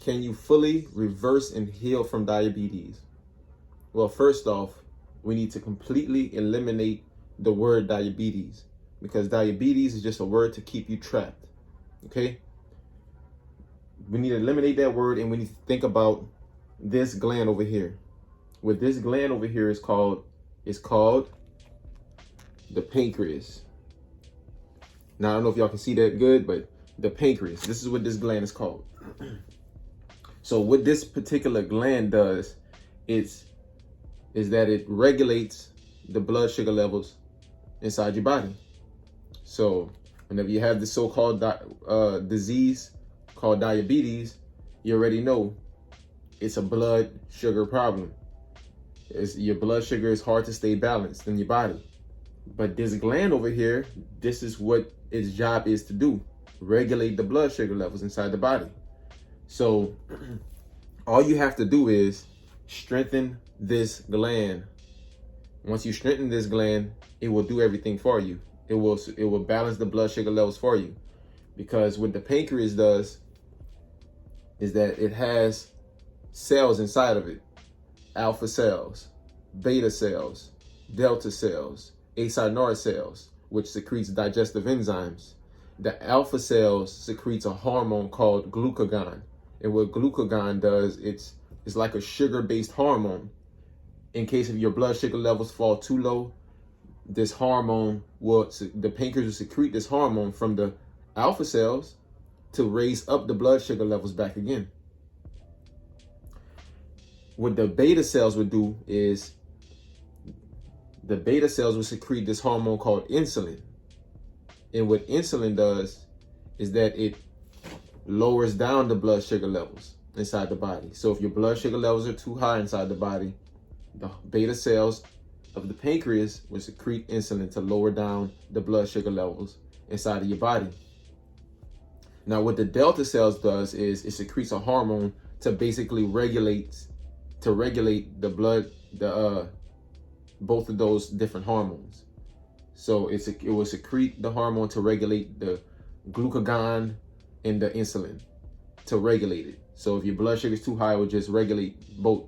can you fully reverse and heal from diabetes? Well, first off, we need to completely eliminate the word diabetes, because diabetes is just a word to keep you trapped. Okay? We need to eliminate that word, and we need to think about this gland over here. What this gland over here is called the pancreas. Now, I don't know if y'all can see that good, but the pancreas, this is what this gland is called. So what this particular gland does is that it regulates the blood sugar levels inside your body. So whenever you have this so-called disease called diabetes, you already know it's a blood sugar problem. Your blood sugar is hard to stay balanced in your body. But this gland over here, this is what its job is to do: regulate the blood sugar levels inside the body. So all you have to do is strengthen this gland. Once you strengthen this gland, it will do everything for you. It will balance the blood sugar levels for you. Because what the pancreas does is that it has cells inside of it: alpha cells, beta cells, delta cells, acidoria cells, which secretes digestive enzymes. The alpha cells secretes a hormone called glucagon. And what glucagon does, it's like a sugar-based hormone. In case of your blood sugar levels fall too low, this hormone the pancreas will secrete this hormone from the alpha cells to raise up the blood sugar levels back again. What the beta cells would do is the beta cells will secrete this hormone called insulin. And what insulin does is that it lowers down the blood sugar levels inside the body. So if your blood sugar levels are too high inside the body, the beta cells of the pancreas will secrete insulin to lower down the blood sugar levels inside of your body. Now, what the delta cells does is it secretes a hormone to basically regulate the blood, both of those different hormones. So it will secrete the hormone to regulate the glucagon and the insulin to regulate it. So if your blood sugar is too high, it will just regulate both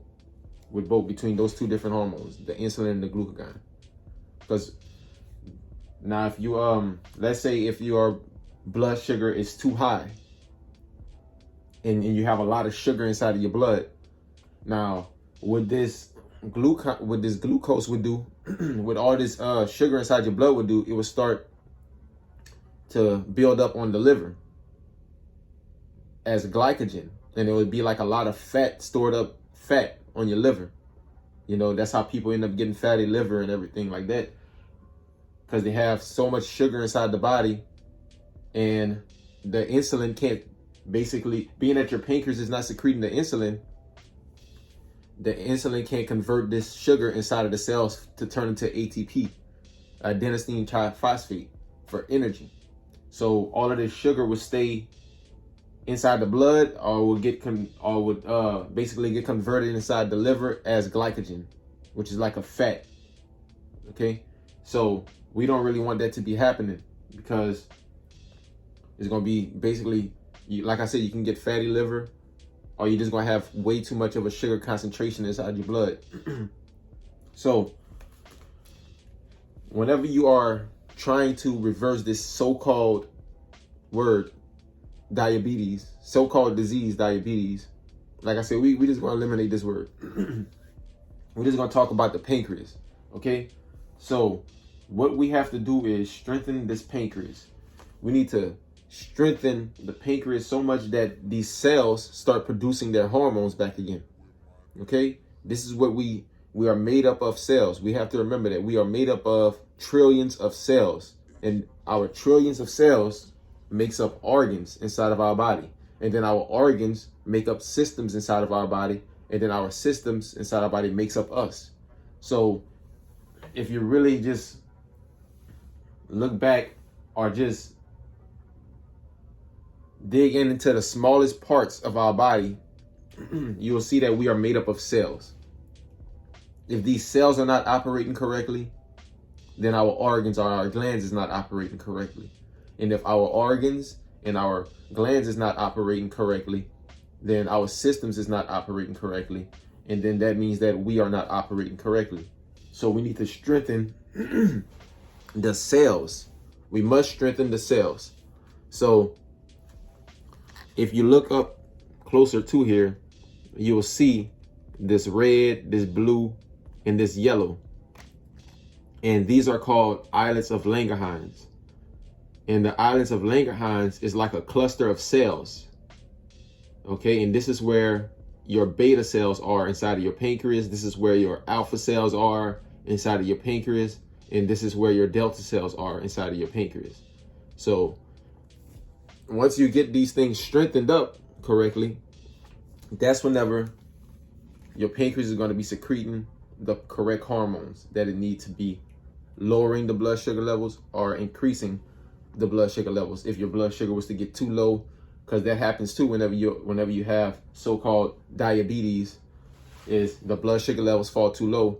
between those two different hormones, the insulin and the glucagon. Because now if you let's say if your blood sugar is too high and you have a lot of sugar inside of your blood, now what this glucose would do, with all this sugar inside your blood would do, it would start to build up on the liver as glycogen, and it would be like a lot of fat, stored up fat on your liver. You know, that's how people end up getting fatty liver and everything like that, because they have so much sugar inside the body, and the insulin can't, basically, being that your pancreas is not secreting the insulin can't convert this sugar inside of the cells to turn into ATP, adenosine triphosphate, for energy. So all of this sugar would stay inside the blood, or would basically get converted inside the liver as glycogen, which is like a fat. Okay, so we don't really want that to be happening, because it's going to be basically, like I said, you can get fatty liver, or you're just going to have way too much of a sugar concentration inside your blood. So whenever you are trying to reverse this so-called word, diabetes, so-called disease, diabetes, like I said, we just going to eliminate this word. We're just going to talk about the pancreas. Okay, so what we have to do is strengthen this pancreas. We need to strengthen the pancreas so much that these cells start producing their hormones back again. Okay, this is what we are made up of: cells. We have to remember that we are made up of trillions of cells, and our trillions of cells makes up organs inside of our body, and then our organs make up systems inside of our body, and then our systems inside our body makes up us. So if you really just look back, or just dig into the smallest parts of our body, you will see that we are made up of cells. If these cells are not operating correctly, then our organs or our glands is not operating correctly. And if our organs and our glands is not operating correctly, then our systems is not operating correctly. And then that means that we are not operating correctly. So we need to strengthen the cells. We must strengthen the cells. So if you look up closer to here, you will see this red, this blue, and this yellow. And these are called islets of Langerhans. And the islets of Langerhans is like a cluster of cells. Okay, and this is where your beta cells are inside of your pancreas. This is where your alpha cells are inside of your pancreas. And this is where your delta cells are inside of your pancreas. So once you get these things strengthened up correctly, that's whenever your pancreas is going to be secreting the correct hormones that it needs to be, lowering the blood sugar levels or increasing the blood sugar levels if your blood sugar was to get too low, because that happens too whenever you have so-called diabetes, is the blood sugar levels fall too low.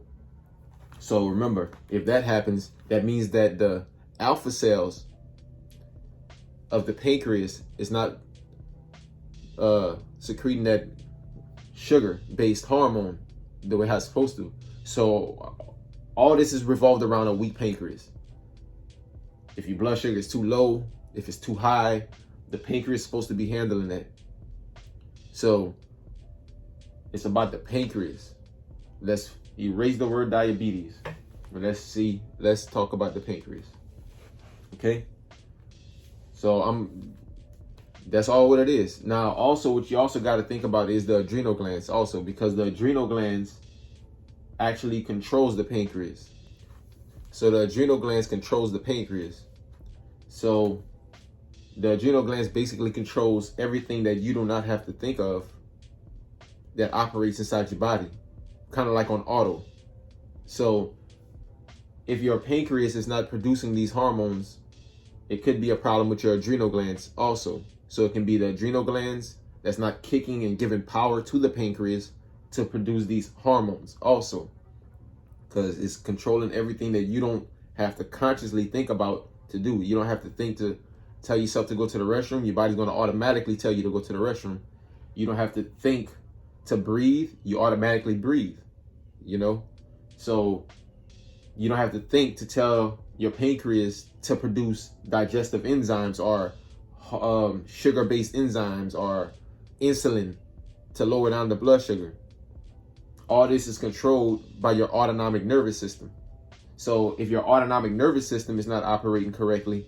So remember, if that happens, that means that the alpha cells of the pancreas is not secreting that sugar-based hormone the way how it's supposed to. So all this is revolved around a weak pancreas. If your blood sugar is too low, if it's too high, the pancreas is supposed to be handling that. So it's about the pancreas. Let's erase the word diabetes. Let's talk about the pancreas. Okay? So that's all what it is. Now, also, what you also got to think about is the adrenal glands also, because the adrenal glands actually controls the pancreas. So the adrenal glands controls the pancreas. So the adrenal glands basically controls everything that you do not have to think of that operates inside your body, kind of like on auto. So if your pancreas is not producing these hormones, it could be a problem with your adrenal glands also. So it can be the adrenal glands that's not kicking and giving power to the pancreas to produce these hormones also, because it's controlling everything that you don't have to consciously think about to do. You don't have to think to tell yourself to go to the restroom. Your body's going to automatically tell you to go to the restroom. You don't have to think to breathe. You automatically breathe, you know? So you don't have to think to tell your pancreas to produce digestive enzymes or sugar-based enzymes or insulin to lower down the blood sugar. All this is controlled by your autonomic nervous system. So if your autonomic nervous system is not operating correctly,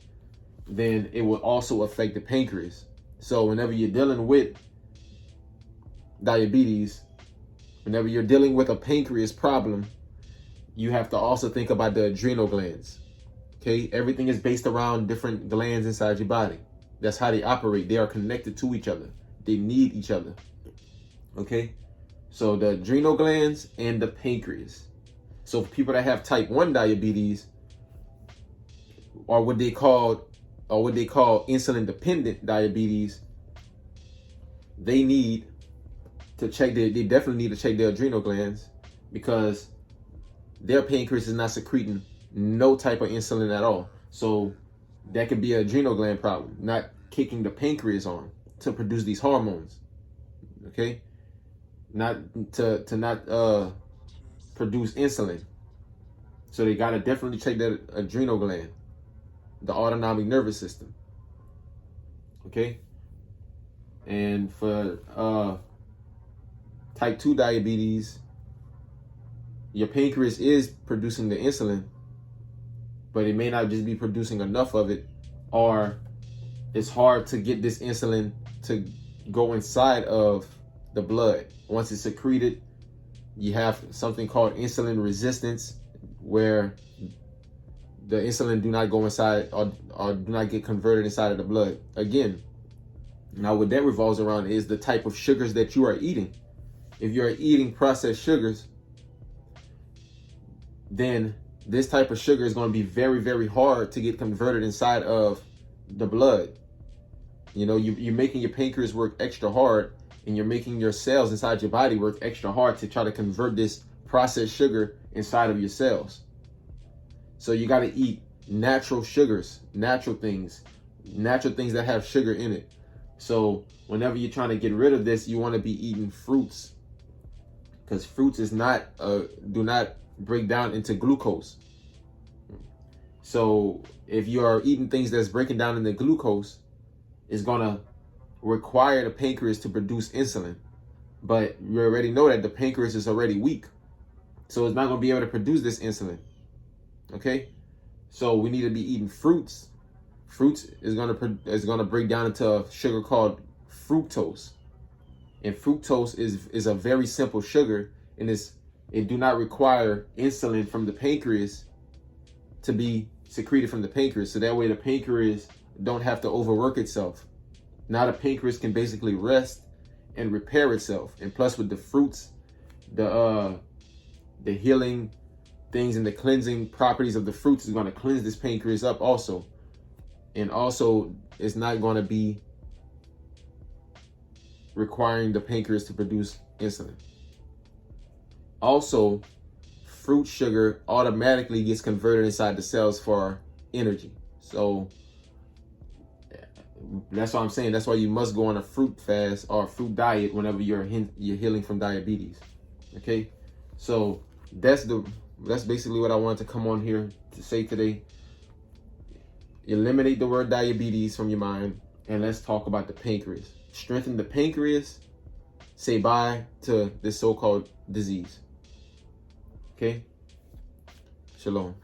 then it will also affect the pancreas. So whenever you're dealing with diabetes, whenever you're dealing with a pancreas problem, you have to also think about the adrenal glands. Okay, everything is based around different glands inside your body. That's how they operate. They are connected to each other. They need each other. Okay, so the adrenal glands and the pancreas. So for people that have type 1 diabetes, or what they call insulin dependent diabetes, they need to check they definitely need to check their adrenal glands, because their pancreas is not secreting no type of insulin at all. So that could be an adrenal gland problem, not kicking the pancreas on to produce these hormones. Okay, not to produce insulin. So they gotta definitely check that adrenal gland, the autonomic nervous system. Okay, and for type 2 diabetes, your pancreas is producing the insulin, but it may not just be producing enough of it, or it's hard to get this insulin to go inside of the blood. Once it's secreted, you have something called insulin resistance, where the insulin do not go inside or do not get converted inside of the blood. Again, now what that revolves around is the type of sugars that you are eating. If you are eating processed sugars, then this type of sugar is going to be very, very hard to get converted inside of the blood. You know, you're making your pancreas work extra hard, and you're making your cells inside your body work extra hard to try to convert this processed sugar inside of your cells. So you got to eat natural sugars, natural things that have sugar in it. So whenever you're trying to get rid of this, you want to be eating fruits, because fruits is not do not break down into glucose. So if you are eating things that's breaking down into glucose, it's gonna require the pancreas to produce insulin. But you already know that the pancreas is already weak, so it's not gonna be able to produce this insulin. Okay, so we need to be eating fruits. Fruits is gonna break down into a sugar called fructose, and fructose is a very simple sugar, and it do not require insulin from the pancreas to be secreted from the pancreas, so that way the pancreas don't have to overwork itself. Now the pancreas can basically rest and repair itself. And plus with the fruits, the healing things and the cleansing properties of the fruits is going to cleanse this pancreas up also. And also it's not going to be requiring the pancreas to produce insulin. Also, fruit sugar automatically gets converted inside the cells for energy. So that's what I'm saying. That's why you must go on a fruit fast or a fruit diet whenever you're healing from diabetes. Okay, so that's basically what I wanted to come on here to say today. Eliminate the word diabetes from your mind, and let's talk about the pancreas. Strengthen the pancreas. Say bye to this so-called disease. Okay? Shalom.